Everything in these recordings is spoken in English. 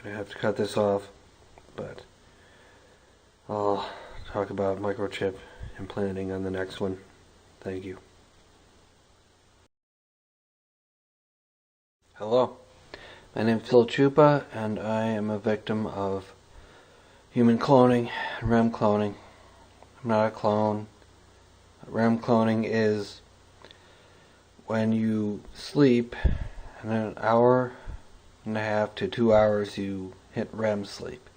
gonna have to cut this off, but I'll talk about microchip implanting on the next one. Thank you. Hello, my name is Chuppa, and I am a victim of human cloning and REM cloning. I'm not a clone. REM cloning is when you sleep, and in an hour and a half to 2 hours you hit REM sleep.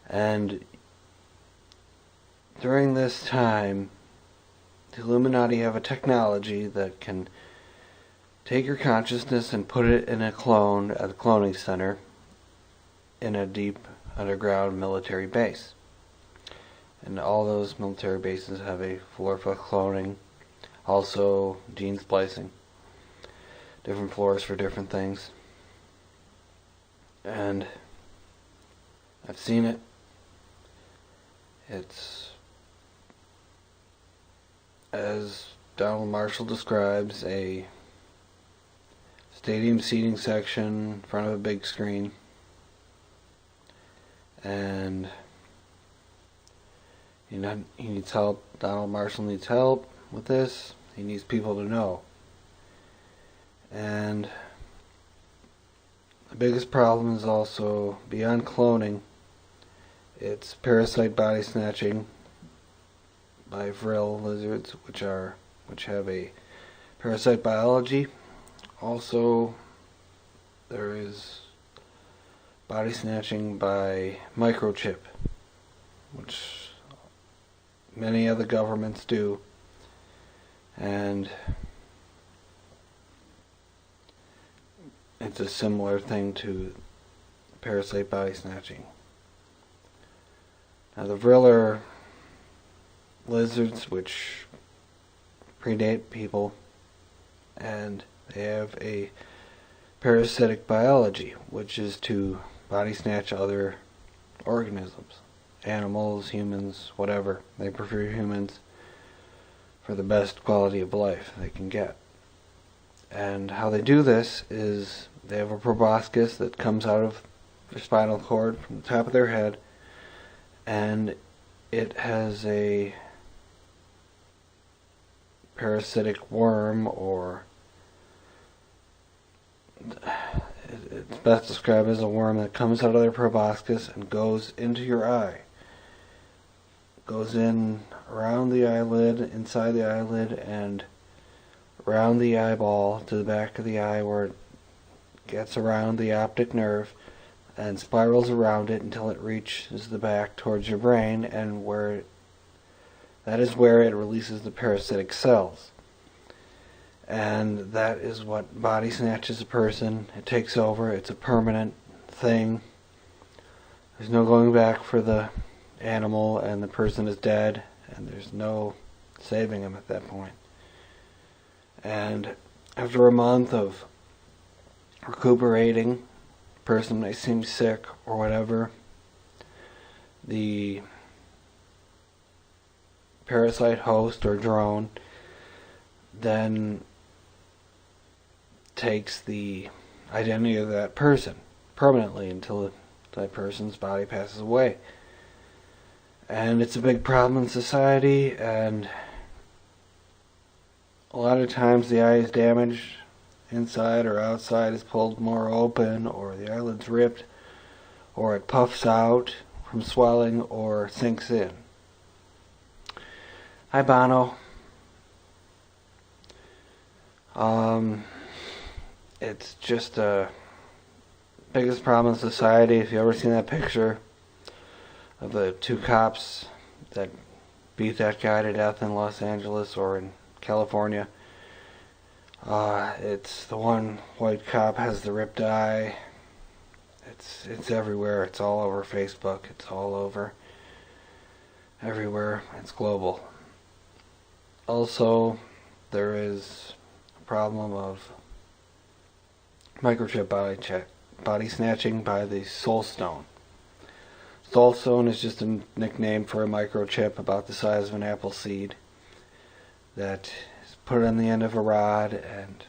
And during this time, the Illuminati have a technology that can take your consciousness and put it in a clone at the cloning center in a deep underground military base. And all those military bases have a floor for cloning, also gene splicing, different floors for different things. And I've seen it. It's, as Donald Marshall describes, a stadium seating section in front of a big screen, and he needs help. Donald Marshall needs help with this. He needs people to know. And the biggest problem is also, beyond cloning, it's parasite body snatching by vril lizards, which have a parasite biology. Also, there is body snatching by microchip, which many other governments do, and it's a similar thing to parasite body snatching. Now, the vril are lizards which predate people, and they have a parasitic biology, which is to body snatch other organisms, animals, humans, whatever. They prefer humans for the best quality of life they can get. And how they do this is they have a proboscis that comes out of their spinal cord from the top of their head, and it has a parasitic worm, or it's best described as a worm that comes out of their proboscis and goes into your eye. Goes in around the eyelid, inside the eyelid, and around the eyeball to the back of the eye, where it gets around the optic nerve and spirals around it until it reaches the back towards your brain, and that is where it releases the parasitic cells. And that is what body snatches a person. It takes over. It's a permanent thing. There's no going back for the animal, and the person is dead, and there's no saving him at that point. And after a month of recuperating, the person may seem sick or whatever, the parasite host or drone then takes the identity of that person permanently until that person's body passes away. And it's a big problem in society, and a lot of times the eye is damaged, inside or outside is pulled more open, or the eyelid's ripped, or it puffs out from swelling, or sinks in. Hi, Bono. It's just the biggest problem in society. If you've ever seen that picture of the two cops that beat that guy to death in Los Angeles or in California, it's the one white cop has the ripped eye. It's everywhere. It's all over Facebook. It's all over everywhere. It's global. Also, there is a problem of microchip body snatching by the Soul Stone. Soul Stone is just a nickname for a microchip about the size of an apple seed that is put on the end of a rod, and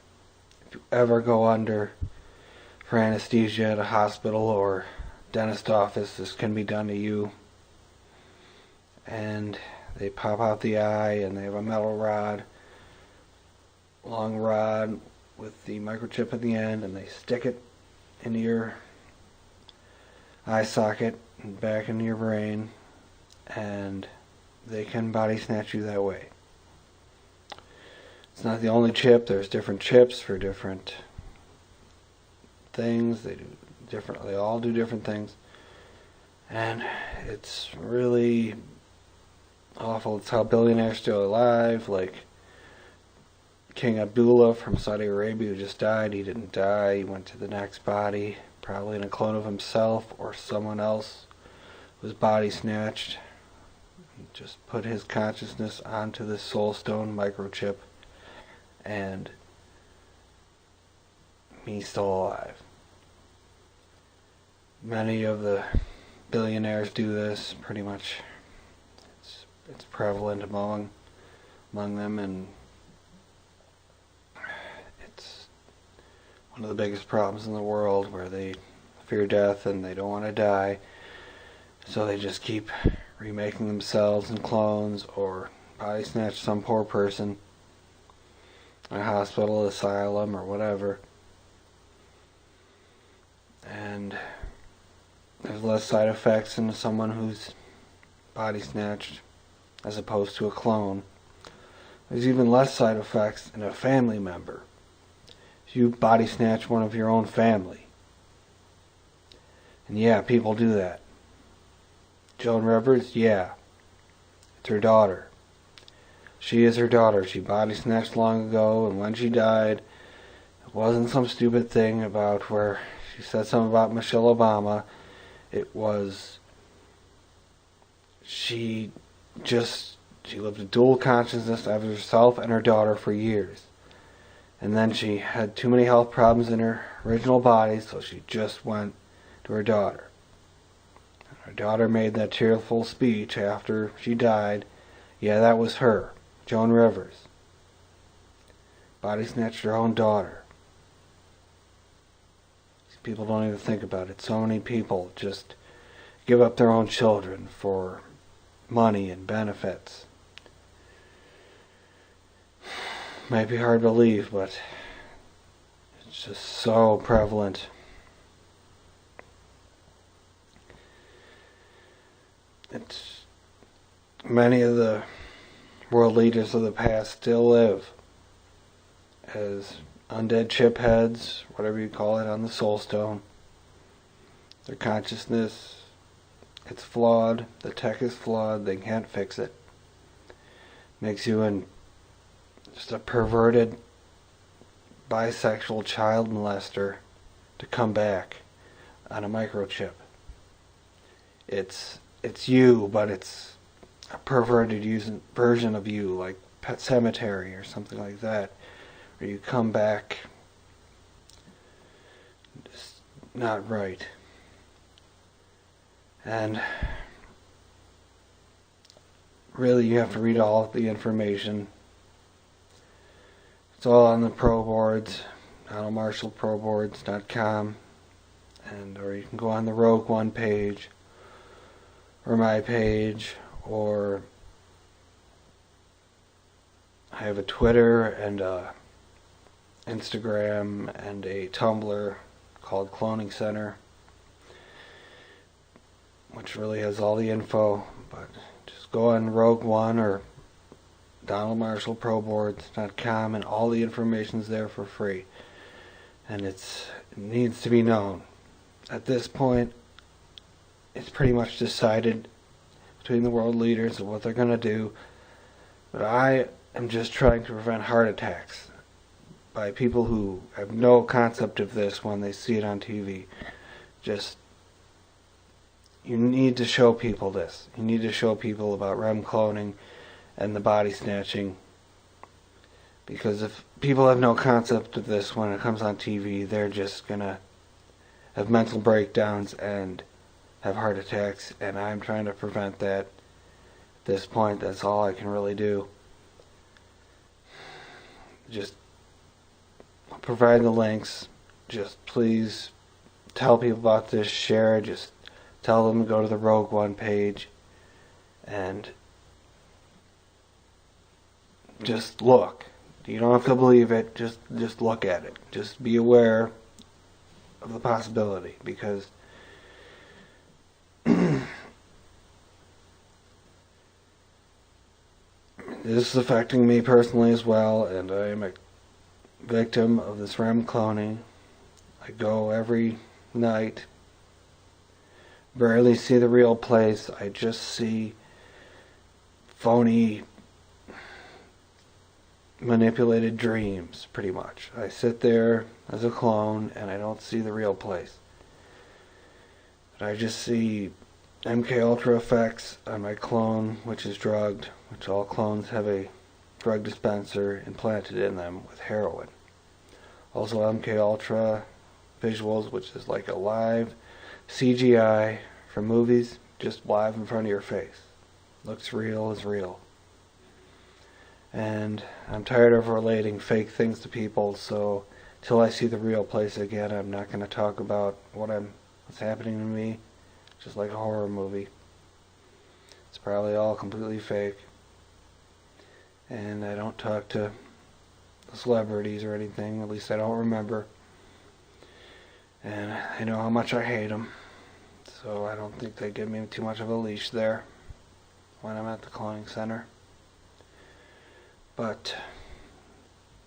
if you ever go under for anesthesia at a hospital or dentist office, this can be done to you. And they pop out the eye, and they have a metal rod, long rod with the microchip at the end, and they stick it into your eye socket and back into your brain, and they can body snatch you that way. It's not the only chip. There's different chips for different things. They all do different things, and it's really awful. It's how billionaires still alive, like King Abdullah from Saudi Arabia, who just died. He didn't die. He went to the next body, probably in a clone of himself or someone else was body snatched. He just put his consciousness onto this soul stone microchip, and he's still alive. Many of the billionaires do this, pretty much. It's prevalent among them, and it's one of the biggest problems in the world, where they fear death and they don't want to die, so they just keep remaking themselves in clones or body snatch some poor person in a hospital, asylum, or whatever. And there's less side effects in someone who's body snatched as opposed to a clone. There's even less side effects in a family member. If you body snatch one of your own family. And yeah, people do that. Joan Rivers, yeah. It's her daughter. She is her daughter. She body snatched long ago, and when she died, it wasn't some stupid thing about where she said something about Michelle Obama. It was she lived a dual consciousness of herself and her daughter for years. And then she had too many health problems in her original body, so she just went to her daughter. Her daughter made that tearful speech after she died. Yeah, that was her, Joan Rivers. Body snatched her own daughter. People don't even think about it. So many people just give up their own children for money and benefits. Might be hard to believe, but it's just so prevalent. It's many of the world leaders of the past still live as undead chip heads, whatever you call it, on the soul stone. Their consciousness, it's flawed. The tech is flawed. They can't fix it. Makes you just a perverted bisexual child molester to come back on a microchip. It's you, but it's a perverted version of you, like Pet Sematary or something like that, where you come back just not right. And really, you have to read all the information. It's all on the pro boards, DonaldMarshallProboards.com, or you can go on the Rogue One page, or my page, or I have a Twitter and a Instagram and a Tumblr called Cloning Center, which really has all the info. But just go on Rogue One or DonaldMarshallProboards.com, and all the information's there for free. And it needs to be known. At this point, it's pretty much decided between the world leaders of what they're going to do. But I am just trying to prevent heart attacks by people who have no concept of this when they see it on TV. You need to show people this. You need to show people about REM cloning and the body snatching. Because if people have no concept of this when it comes on TV, they're just going to have mental breakdowns and have heart attacks. And I'm trying to prevent that. At this point, that's all I can really do. Just provide the links. Just please tell people about this. Share. Just tell them to go to the Rogue One page and just look. You don't have to believe it, just look at it. Just be aware of the possibility, because this is affecting me personally as well, and I am a victim of this REM cloning. I go every night, barely see the real place. I just see phony, manipulated dreams, pretty much. I sit there as a clone and I don't see the real place. But I just see MK Ultra effects on my clone, which is drugged, which all clones have a drug dispenser implanted in them with heroin. Also MK Ultra visuals, which is like a live CGI from movies, just live in front of your face. Looks real as real. And I'm tired of relating fake things to people, so till I see the real place again, I'm not going to talk about what's happening to me, just like a horror movie. It's probably all completely fake. And I don't talk to the celebrities or anything, at least I don't remember. And I know how much I hate them, so I don't think they give me too much of a leash there when I'm at the cloning center. But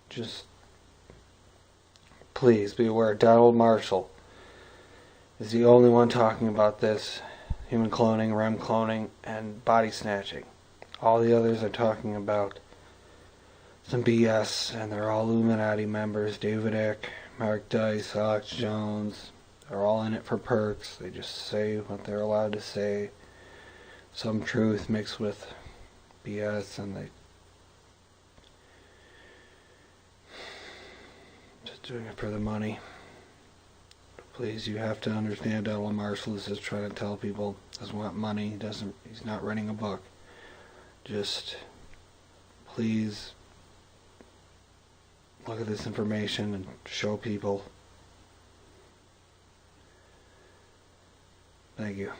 just please be aware, Donald Marshall is the only one talking about this: human cloning, REM cloning, and body snatching. All the others are talking about some BS, and they're all Illuminati members. David Icke, Mark Dice, Alex Jones, they're all in it for perks. They just say what they're allowed to say. Some truth mixed with BS, and they just doing it for the money. Please, you have to understand, Donald Marshall is just trying to tell people he doesn't want money. He's not writing a book. Just please look at this information and show people. Thank you.